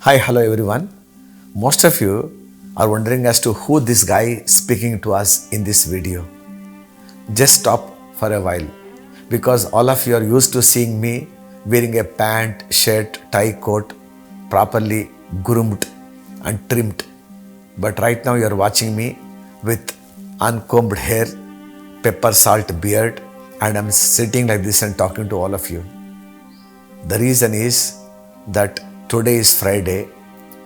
Hi, hello everyone. Most of you are wondering as to who this guy speaking to us in this video. Just stop for a while because all of you are used to seeing me wearing a pant, shirt, tie, coat, properly groomed and trimmed. But right now you are watching me with uncombed hair, pepper salt beard, and I'm sitting like this and talking to all of you. The reason is that today is Friday.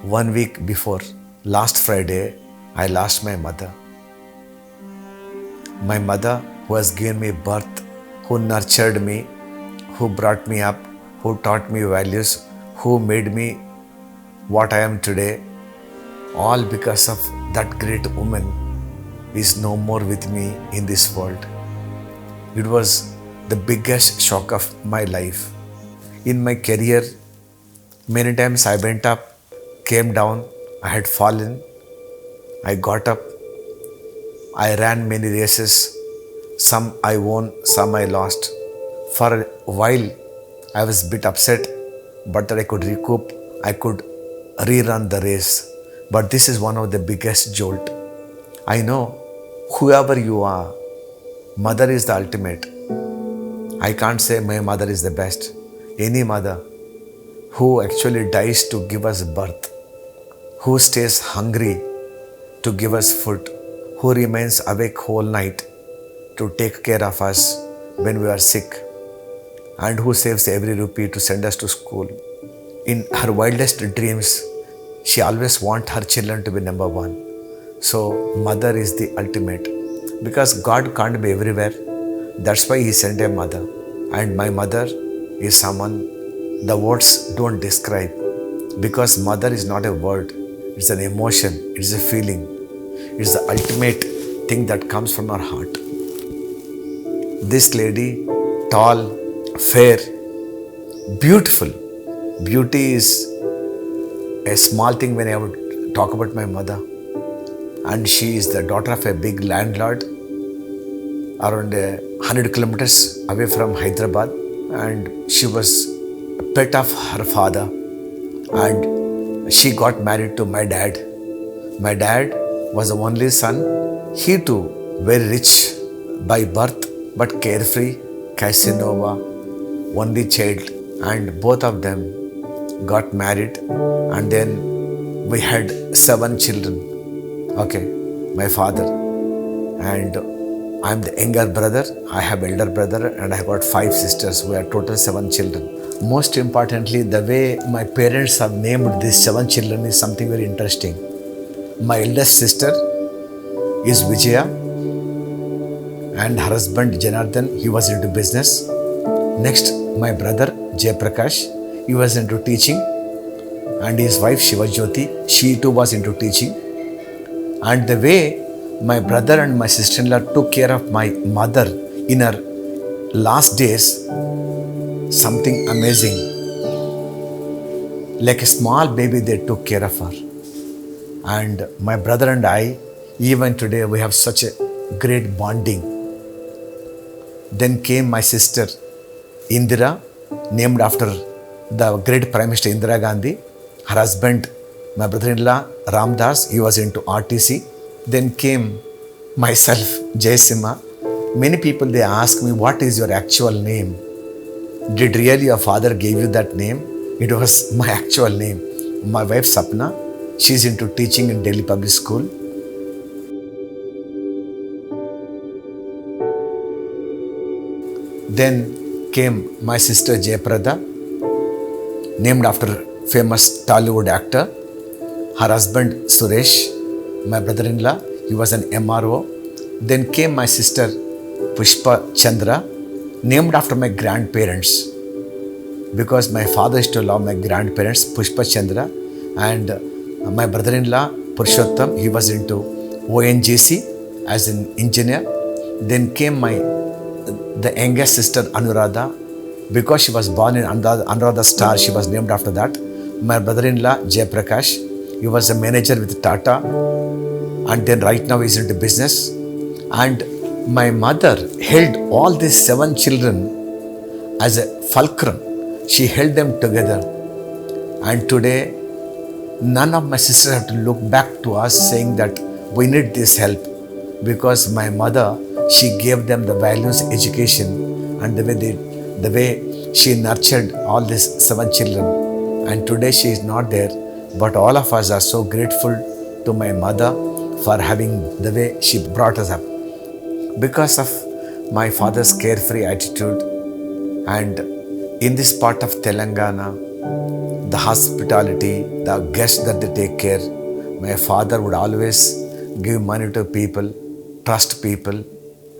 1 week before, last Friday, I lost my mother. My mother who has given me birth, who nurtured me, who brought me up, who taught me values, who made me what I am today, all because of that great woman is no more with me in this world. It was the biggest shock of my life. In my career, many times I went up, came down, I had fallen, I got up, I ran many races, some I won, some I lost. For a while, I was a bit upset, but that I could recoup, I could rerun the race. But this is one of the biggest jolt. I know, whoever you are, mother is the ultimate. I can't say my mother is the best. Any mother who actually dies to give us birth, who stays hungry to give us food, who remains awake whole night to take care of us when we are sick, and who saves every rupee to send us to school. In her wildest dreams, she always wants her children to be number one. So mother is the ultimate. Because God can't be everywhere, that's why He sent a mother. And my mother is someone the words don't describe. Because mother is not a word, it's an emotion, it's a feeling, it's the ultimate thing that comes from our heart. This lady, tall, fair, beautiful. Beauty is a small thing when I would talk about my mother. And she is the daughter of a big landlord around 100 kilometers away from Hyderabad. And she was a pet of her father. And she got married to my dad. My dad was the only son. He too, very rich by birth, but carefree, Casanova, only child. And both of them got married. And then we had 7 children. Okay, my father. And I'm the younger brother. I have elder brother and I have got 5 sisters. We are total 7 children. Most importantly, the way my parents have named these 7 children is something very interesting. My eldest sister is Vijaya and her husband Janardhan, he was into business. Next, my brother Jayaprakash, he was into teaching, and his wife Shivajyoti, she too was into teaching. And the way my brother and my sister-in-law took care of my mother in her last days, something amazing. Like a small baby, they took care of her. And my brother and I, even today, we have such a great bonding. Then came my sister Indira, named after the great Prime Minister Indira Gandhi. Her husband, my brother-in-law Ramdas, he was into RTC. Then came myself, Jayasimha. Many people, they ask me, what is your actual name? Did really your father gave you that name? It was my actual name. My wife Sapna, she's into teaching in Delhi Public School. Then came my sister Jayaprada, named after famous Tollywood actor. Her husband Suresh, my brother-in-law, he was an MRO. Then came my sister Pushpa Chandra, named after my grandparents, because my father used to love my grandparents, Pushpa Chandra, and my brother-in-law Purushottam, he was into ONGC as an engineer. Then came the youngest sister Anuradha, because she was born in Anuradha Star, she was named after that. My brother-in-law Jayaprakash, he was a manager with Tata, and then right now he's into business. And my mother held all these 7 children as a fulcrum. She held them together. And today, None of my sisters have to look back to us saying that we need this help, because my mother, she gave them the values, education, and the way she nurtured all these 7 children. And today she is not there, but all of us are so grateful to my mother for having the way she brought us up. Because of my father's carefree attitude, and in this part of Telangana, the hospitality, the guests that they take care, my father would always give money to people, trust people,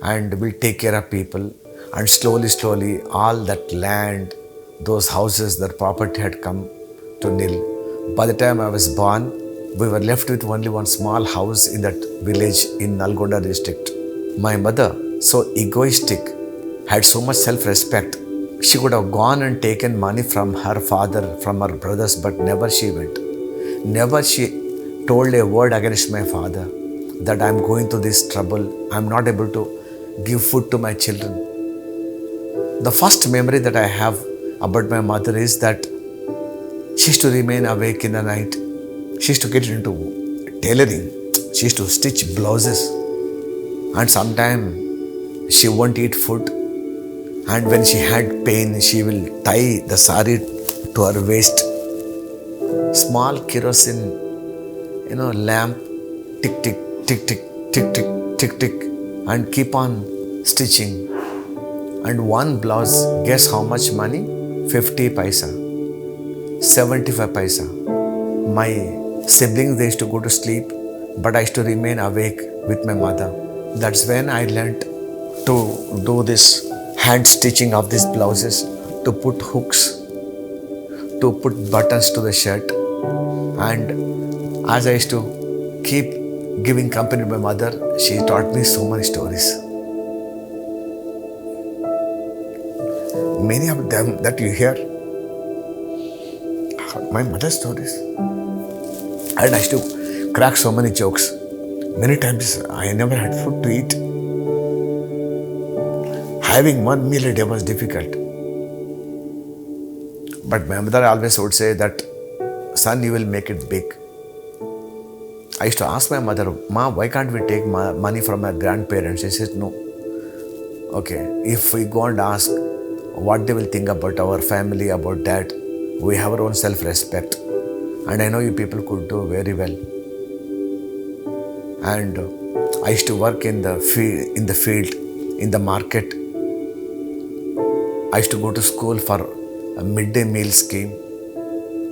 and will take care of people. And slowly, all that land, those houses, that property had come to nil. By the time I was born, we were left with only one small house in that village in Nalgonda district. My mother, so egoistic, had so much self-respect. She could have gone and taken money from her father, from her brothers, but never she went. Never she told a word against my father that I'm going through this trouble, I'm not able to give food to my children. The first memory that I have about my mother is that she used to remain awake in the night. She used to get into tailoring. She used to stitch blouses. And sometimes she won't eat food. And when she had pain, she will tie the sari to her waist. Small kerosene, lamp, tick, tick, tick, tick, tick, tick, tick, tick, and keep on stitching. And one blouse, guess how much money? 50 paisa, 75 paisa. My siblings, they used to go to sleep, but I used to remain awake with my mother. That's when I learned to do this hand stitching of these blouses, to put hooks, to put buttons to the shirt. And as I used to keep giving company to my mother, she taught me so many stories. Many of them that you hear are my mother's stories. And I used to crack so many jokes. Many times I never had food to eat. Having one meal a day was difficult. But my mother always would say that, son, you will make it big. I used to ask my mother, Ma, why can't we take money from my grandparents? She says, no. Okay, if we go and ask what they will think about our family, about that, we have our own self-respect. And I know you people could do very well. And I used to work in the field, in the market. I used to go to school for a midday meal scheme.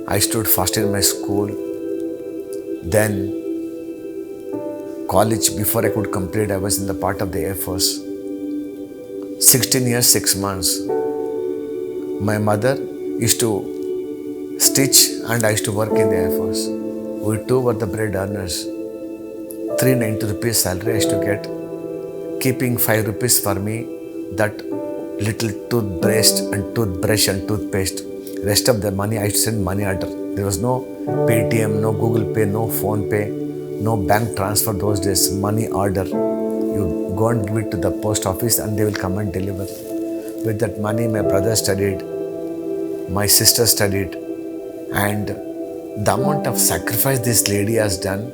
I stood first in my school. Then college, before I could complete, I was in the part of the Air Force. 16 years, 6 months. My mother used to stitch and I used to work in the Air Force. We two were the bread earners. 390 rupees salary I used to get. Keeping 5 rupees for me, that little toothbrush and toothpaste. Rest of the money I used to send money order. There was no Paytm, no Google Pay, no Phone Pay, no bank transfer those days. Money order. You go and give it to the post office and they will come and deliver. With that money, my brother studied, my sister studied, and the amount of sacrifice this lady has done,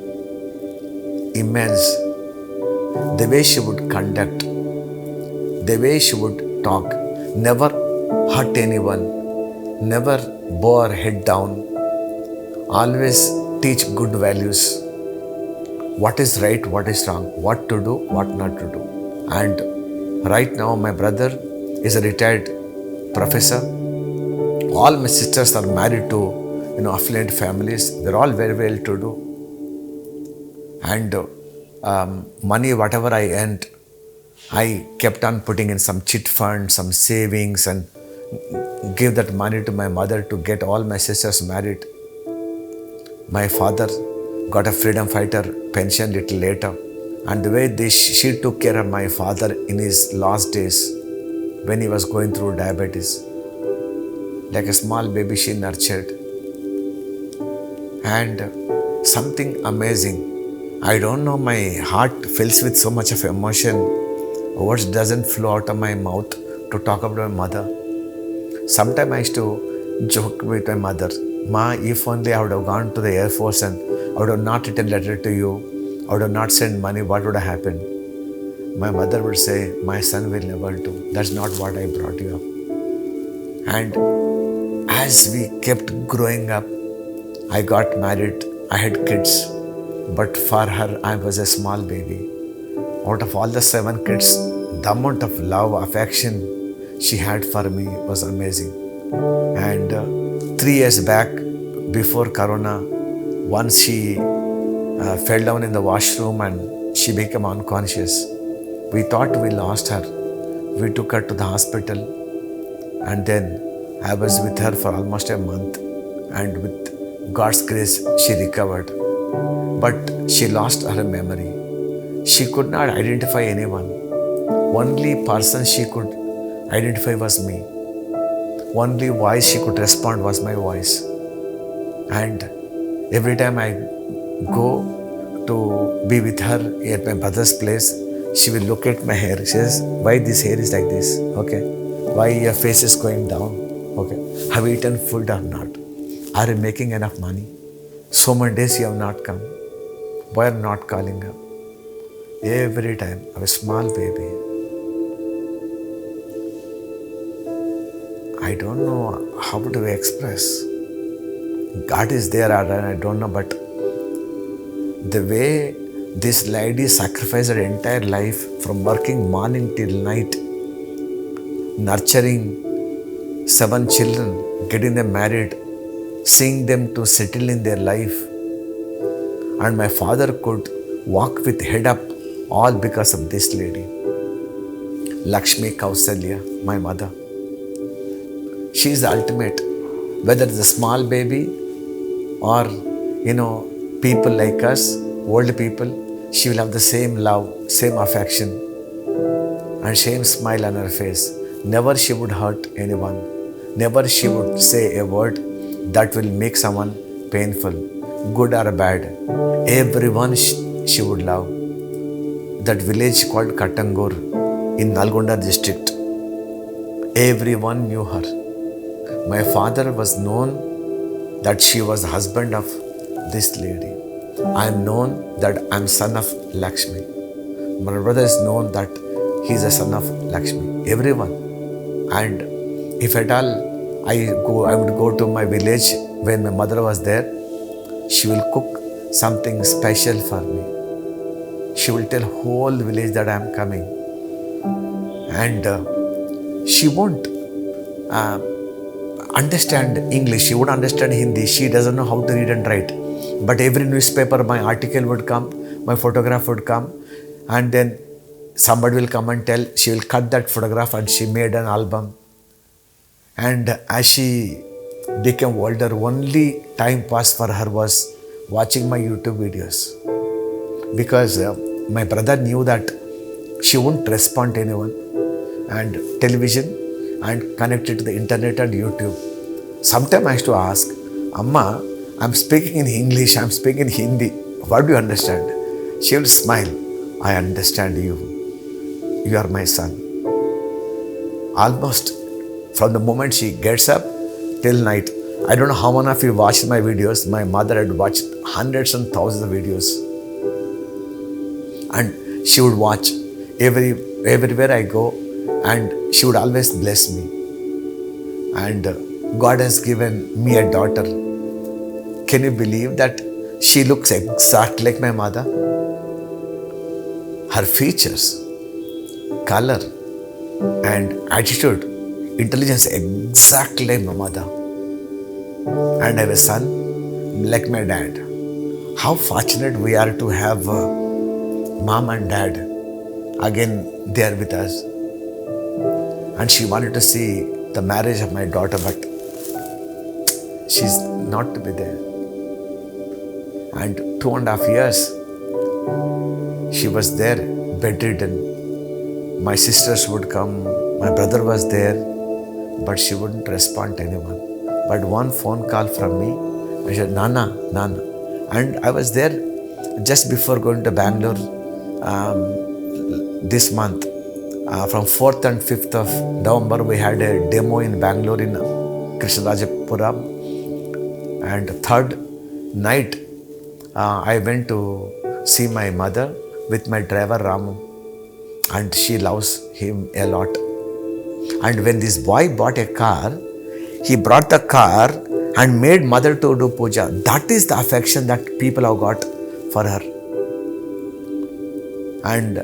immense. The way she would conduct, the way she would talk, never hurt anyone, never bow her head down, always teach good values. What is right, what is wrong, what to do, what not to do. And right now my brother is a retired professor. All my sisters are married to affluent families. They're all very well to do. And money, whatever I earned, I kept on putting in some chit fund, some savings, and give that money to my mother to get all my sisters married. My father got a freedom fighter pension little later. And the way she took care of my father in his last days, when he was going through diabetes, like a small baby she nurtured. And something amazing. I don't know, my heart fills with so much of emotion. Words doesn't flow out of my mouth to talk about my mother. Sometimes I used to joke with my mother. Ma, if only I would have gone to the Air Force and I would have not written a letter to you, I would have not sent money, what would have happened? My mother would say, my son will never do. That's not what I brought you up. And as we kept growing up, I got married, I had kids, but for her, I was a small baby. Out of all the 7 kids, the amount of love, affection she had for me was amazing. And 3 years back, before Corona, once she fell down in the washroom and she became unconscious. We thought we lost her. We took her to the hospital, and then I was with her for almost a month, and with God's grace, she recovered. But she lost her memory. She could not identify anyone. Only person she could identify was me. Only voice she could respond was my voice. And every time I go to be with her at my brother's place, she will look at my hair. She says, why this hair is like this? Okay. Why your face is going down? Okay. Have you eaten food or not? Are you making enough money? So many days you have not come. Why are you not calling up? Every time, I'm a small baby. I don't know how to express. God is there, I don't know, but the way this lady sacrificed her entire life from working morning till night, nurturing 7 children, getting them married, seeing them to settle in their life. And my father could walk with head up, all because of this lady. Lakshmi Kausalya, my mother. She is the ultimate. Whether it's a small baby or, people like us, old people, she will have the same love, same affection and same smile on her face. Never she would hurt anyone. Never she would say a word that will make someone painful, good or bad. Everyone she would love. That village called Kattangur in Nalgonda district, everyone knew her. My father was known that she was the husband of this lady. I am known that I am son of Lakshmi. My brother is known that he is a son of Lakshmi. Everyone. And if at all I would go to my village when my mother was there, she will cook something special for me. She will tell whole village that I am coming. And she won't understand English, she would understand Hindi, she doesn't know how to read and write. But every newspaper, my article would come, my photograph would come, and then somebody will come and tell, she will cut that photograph and she made an album. And as she became older, only time pass for her was watching my YouTube videos. Because my brother knew that she wouldn't respond to anyone, and television and connected to the internet and YouTube. Sometimes I used to ask, Amma, I'm speaking in English, I'm speaking in Hindi. What do you understand? She will smile. I understand you. You are my son. Almost from the moment she gets up till night. I don't know how many of you watched my videos. My mother had watched hundreds and thousands of videos. And she would watch everywhere I go, and she would always bless me. And God has given me a daughter. Can you believe that she looks exactly like my mother? Her features, color, and attitude, intelligence exactly like my mother. And I have a son like my dad. How fortunate we are to have mom and dad. Again, they are with us. And she wanted to see the marriage of my daughter, but she's not to be there. And 2.5 years, she was there, bedridden. My sisters would come, my brother was there, but she wouldn't respond to anyone. But one phone call from me, I said, Nana. And I was there just before going to Bangalore this month. From 4th and 5th of November, we had a demo in Bangalore in Krishnarajapuram. And third night, I went to see my mother with my driver Ramu, and she loves him a lot. And when this boy bought a car, he brought the car and made mother to do puja. That is the affection that people have got for her. And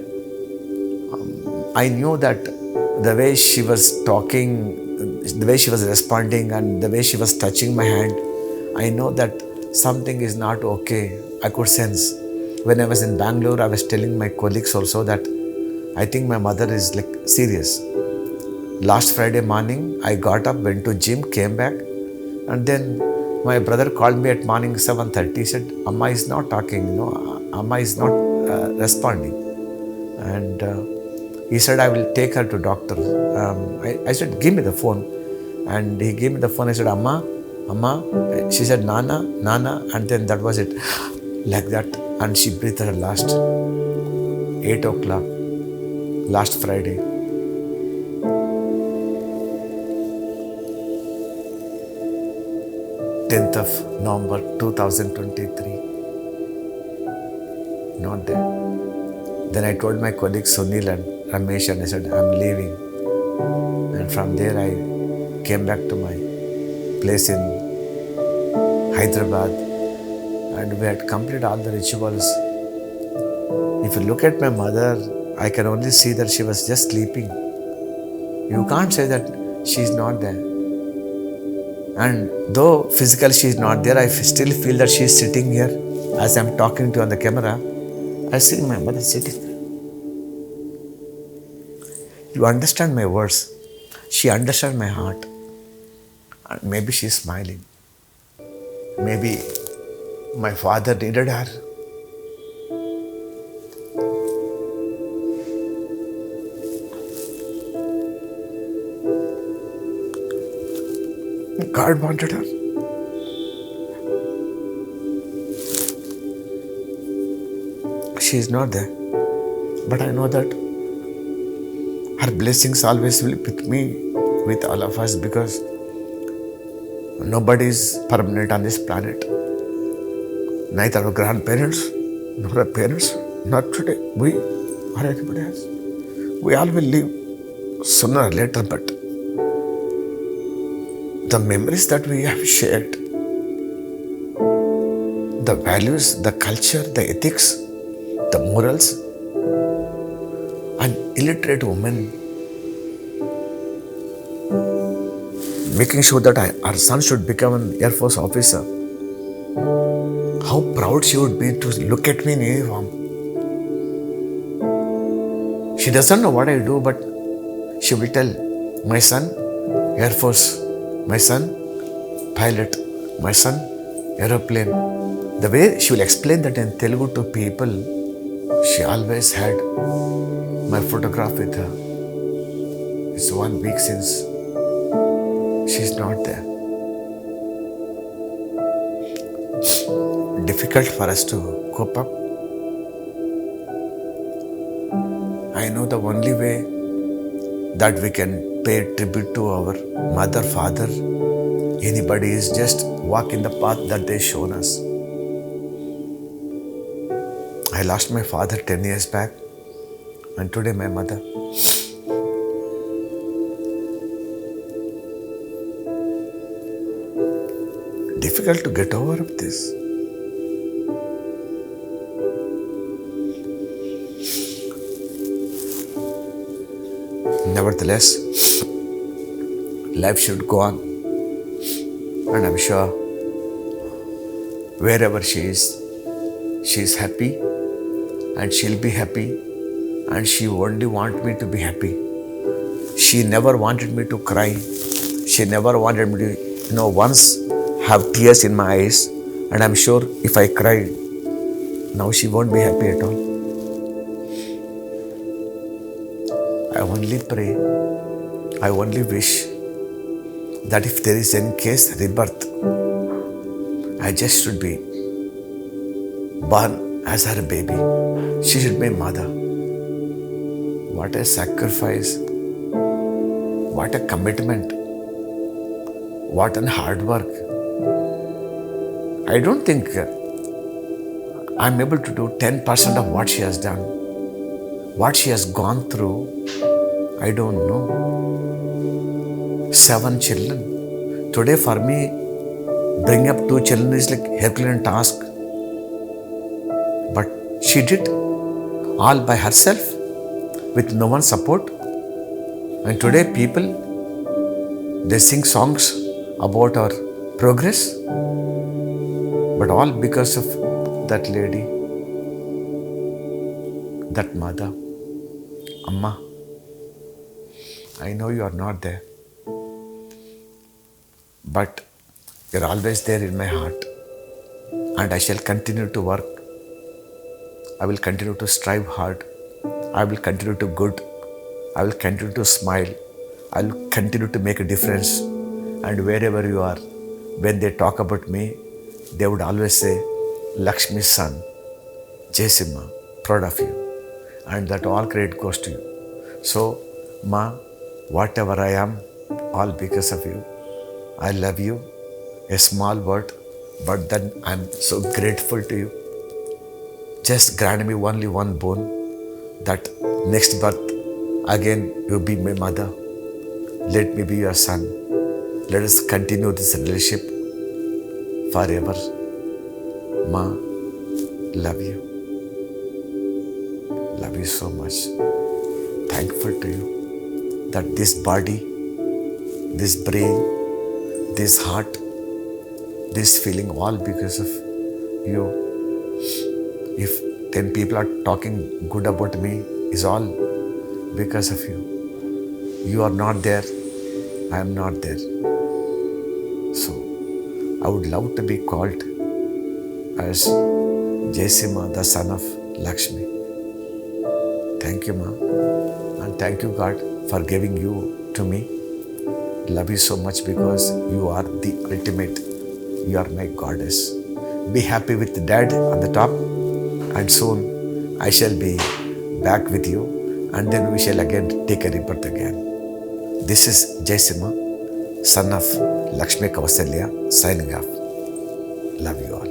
I knew that the way she was talking, the way she was responding, and the way she was touching my hand, I know that something is not okay. I could sense. When I was in Bangalore, I was telling my colleagues also that I think my mother is like serious. Last Friday morning, I got up, went to gym, came back, and then my brother called me at morning 7:30. He said, Amma is not talking, Amma is not responding. And he said, I will take her to doctor. I said, give me the phone. And he gave me the phone. I said, Amma. She said, Nana. And then that was it. Like that. And she breathed her last. 8 o'clock. Last Friday. 10th of November 2023. Not there. Then I told my colleagues Sunil and Ramesh, and I said, I'm leaving. And from there I came back to my place in Hyderabad, and we had completed all the rituals. If you look at my mother, I can only see that she was just sleeping. You can't say that she is not there. And though physically she is not there, I still feel that she is sitting here as I'm talking to you on the camera. I see my mother sitting there. You understand my words. She understands my heart. And maybe she is smiling. Maybe my father needed her. God wanted her. She is not there. But I know that her blessings always will be with me, with all of us, because nobody is permanent on this planet. Neither our grandparents, nor our parents, not today, we or anybody else. We all will leave sooner or later, but the memories that we have shared, the values, the culture, the ethics, the morals, an illiterate woman making sure that our son should become an Air Force officer. How proud she would be to look at me in uniform. She doesn't know what I do, but she will tell, my son, Air Force, my son, pilot, my son, aeroplane. The way she will explain that in Telugu to people, she always had my photograph with her. It's 1 week since she's not there. Difficult for us to cope up. I know the only way that we can pay tribute to our mother, father, anybody, is just walk in the path that they've shown us. I lost my father 10 years back, and today my mother. Difficult to get over this. Nevertheless, life should go on, and I'm sure wherever she is happy, and she'll be happy, and she only wants me to be happy. She never wanted me to cry. She never wanted me to, once have tears in my eyes, and I'm sure if I cry, now she won't be happy at all. I only pray, I only wish that if there is any case rebirth, I just should be born as her baby. She should be mother. What a sacrifice, what a commitment, what an hard work. I don't think I'm able to do 10% of what she has done. What she has gone through, I don't know. 7 children. Today for me, bring up 2 children is like Herculean task. But she did all by herself with no one's support. And today people, they sing songs about our progress, but all because of that lady, that mother, Ammaa. I know you are not there, but you're always there in my heart, and I shall continue to work. I will continue to strive hard. I will continue to good. I will continue to smile. I will continue to make a difference. And wherever you are, when they talk about me, they would always say, Lakshmi's son, Jayasimha, proud of you. And that all credit goes to you. So, Ma, whatever I am, all because of you. I love you. A small word, but then I'm so grateful to you. Just grant me only one boon, that next birth, again you be my mother. Let me be your son. Let us continue this relationship forever. Ma, love you. Love you so much. Thankful to you that this body, this brain, this heart, this feeling, all because of you. If 10 people are talking good about me, is all because of you. You are not there, I am not there. So, I would love to be called as Jayasimha, the son of Lakshmi. Thank you, Ma. And thank you, God, for giving you to me. Love you so much because you are the ultimate. You are my goddess. Be happy with Dad on the top, and soon I shall be back with you, and then we shall again take a rebirth again. This is Jayasimha, son of Lakshmi Kausalya, signing off. Love you all.